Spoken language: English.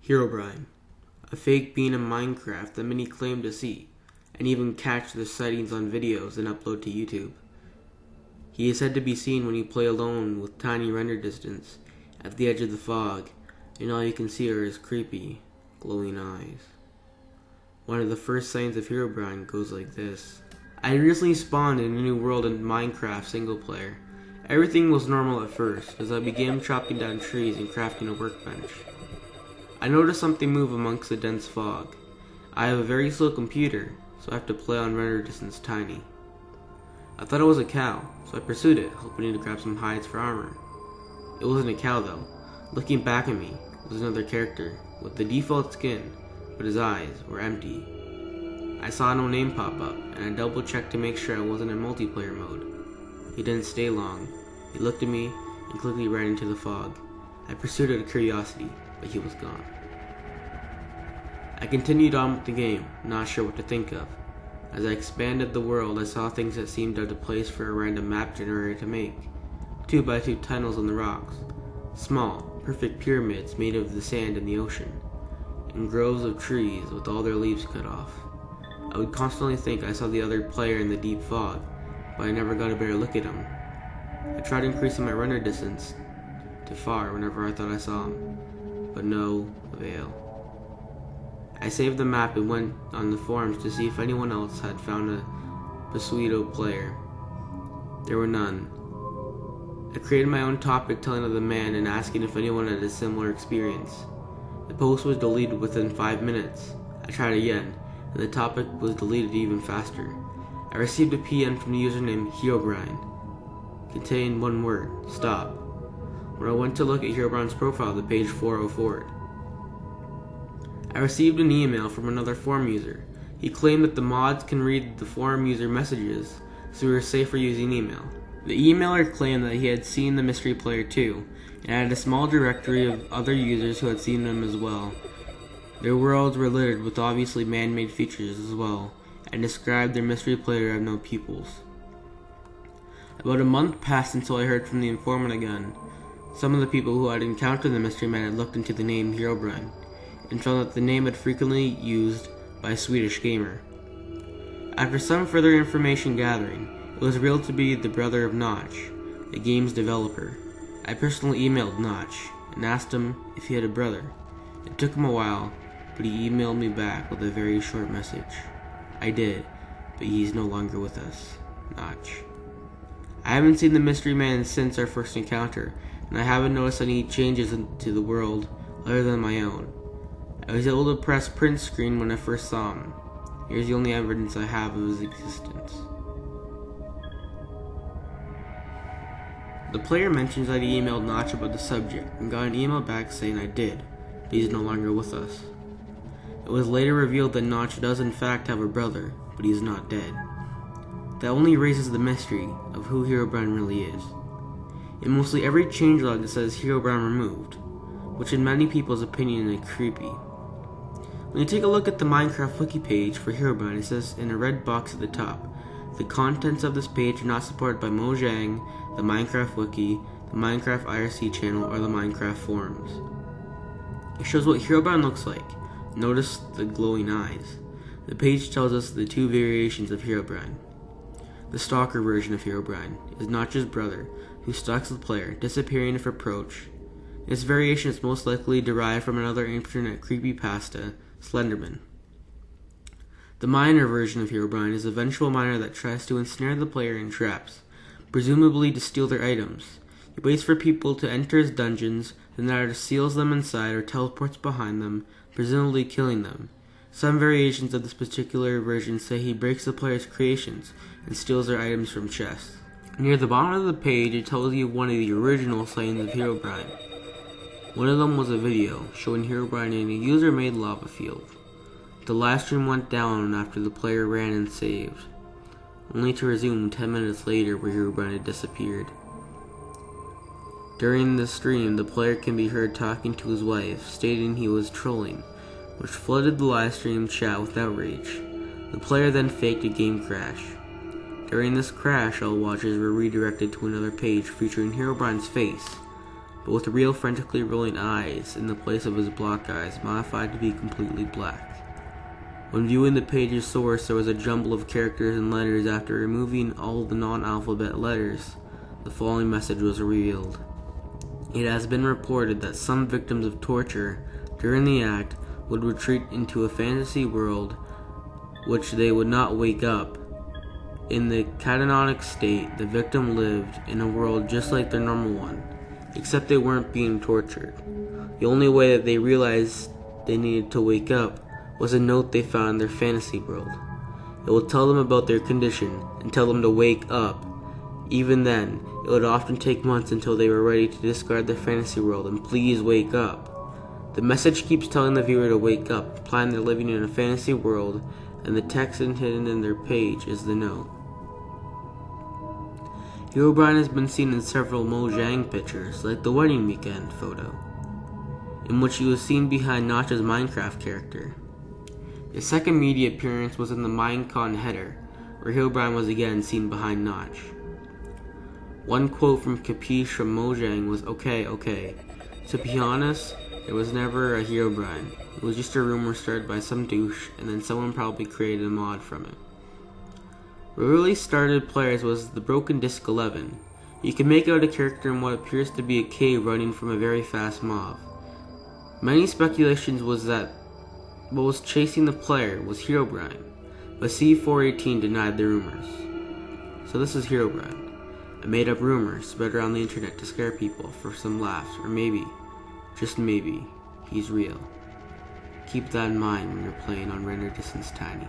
Herobrine, a fake being in Minecraft that many claim to see, and even catch their sightings on videos and upload to YouTube. He is said to be seen when you play alone with tiny render distance at the edge of the fog, and all you can see are his creepy, glowing eyes. One of the first signs of Herobrine goes like this. I recently spawned in a new world in Minecraft single player. Everything was normal at first, as I began chopping down trees and crafting a workbench. I noticed something move amongst the dense fog. I have a very slow computer, so I have to play on render distance tiny. I thought it was a cow, so I pursued it, hoping to grab some hides for armor. It wasn't a cow though. Looking back at me was another character, with the default skin, but his eyes were empty. I saw no name pop up, and I double checked to make sure I wasn't in multiplayer mode. He didn't stay long. He looked at me and quickly ran into the fog. I pursued it out of curiosity, but he was gone. I continued on with the game, not sure what to think of. As I expanded the world, I saw things that seemed out of place for a random map generator to make. 2x2 tunnels in the rocks. Small, perfect pyramids made of the sand in the ocean. And groves of trees with all their leaves cut off. I would constantly think I saw the other player in the deep fog, but I never got a better look at him. I tried increasing my render distance to far whenever I thought I saw him, but no avail. I saved the map and went on the forums to see if anyone else had found a Pseudo player. There were none. I created my own topic telling of the man and asking if anyone had a similar experience. The post was deleted within 5 minutes. I tried again, and the topic was deleted even faster. I received a PM from the username Herobrine. Contained one word, stop. When I went to look at Herobrine's profile, the page 404'd. I received an email from another forum user. He claimed that the mods can read the forum user messages, so we were safer using email. The emailer claimed that he had seen the mystery player too, and had a small directory of other users who had seen him as well. Their worlds were littered with obviously man-made features as well, and described their mystery player to have no pupils. About a month passed until I heard from the informant again. Some of the people who had encountered the mystery man had looked into the name Herobrine, and found that the name had frequently used by a Swedish gamer. After some further information gathering, it was revealed to be the brother of Notch, the game's developer. I personally emailed Notch and asked him if he had a brother. It took him a while, but he emailed me back with a very short message. I did, but he's no longer with us. Notch. I haven't seen the mystery man since our first encounter, and I haven't noticed any changes to the world other than my own. I was able to press print screen when I first saw him. Here's the only evidence I have of his existence. The player mentions that he emailed Notch about the subject and got an email back saying I did, but he's no longer with us. It was later revealed that Notch does in fact have a brother, but he is not dead. That only raises the mystery of who Herobrine really is. In mostly every changelog it says Herobrine removed, which in many people's opinion is creepy. When you take a look at the Minecraft wiki page for Herobrine, it says in a red box at the top, the contents of this page are not supported by Mojang, the Minecraft wiki, the Minecraft IRC channel, or the Minecraft forums. It shows what Herobrine looks like. Notice the glowing eyes. The page tells us the two variations of Herobrine. The stalker version of Herobrine is Notch's brother, who stalks the player, disappearing if approached. This variation is most likely derived from another internet creepypasta, Slenderman. The miner version of Herobrine is a vengeful miner that tries to ensnare the player in traps, presumably to steal their items. He waits for people to enter his dungeons, then either seals them inside or teleports behind them, presumably killing them. Some variations of this particular version say he breaks the player's creations and steals their items from chests. Near the bottom of the page it tells you one of the original signs of Herobrine. One of them was a video showing Herobrine in a user-made lava field. The live stream went down after the player ran and saved, only to resume 10 minutes later where Herobrine had disappeared. During the stream, the player can be heard talking to his wife, stating he was trolling, which flooded the live stream chat with outrage. The player then faked a game crash. During this crash, all watchers were redirected to another page featuring Herobrine's face, but with real frantically rolling eyes in the place of his black eyes, modified to be completely black. When viewing the page's source, there was a jumble of characters and letters. After removing all the non-alphabet letters, the following message was revealed. It has been reported that some victims of torture during the act would retreat into a fantasy world which they would not wake up. In the catatonic state, the victim lived in a world just like their normal one, except they weren't being tortured. The only way that they realized they needed to wake up was a note they found in their fantasy world. It will tell them about their condition and tell them to wake up. Even then, it would often take months until they were ready to discard their fantasy world and please wake up. The message keeps telling the viewer to wake up, implying they're living in a fantasy world, and the text hidden in their page is the note. Herobrine has been seen in several Mojang pictures, like the wedding weekend photo, in which he was seen behind Notch's Minecraft character. His second media appearance was in the Minecon header, where Herobrine was again seen behind Notch. One quote from Capiche from Mojang was, okay. To be honest, it was never a Herobrine. It was just a rumor started by some douche, and then someone probably created a mod from it. What really started players was the Broken Disc 11. You can make out a character in what appears to be a cave running from a very fast mob. Many speculations was that what was chasing the player was Herobrine, but C418 denied the rumors. So this is Herobrine, a made-up rumor spread around the internet to scare people for some laughs, or maybe, just maybe, he's real. Keep that in mind when you're playing on Render Distance Tiny.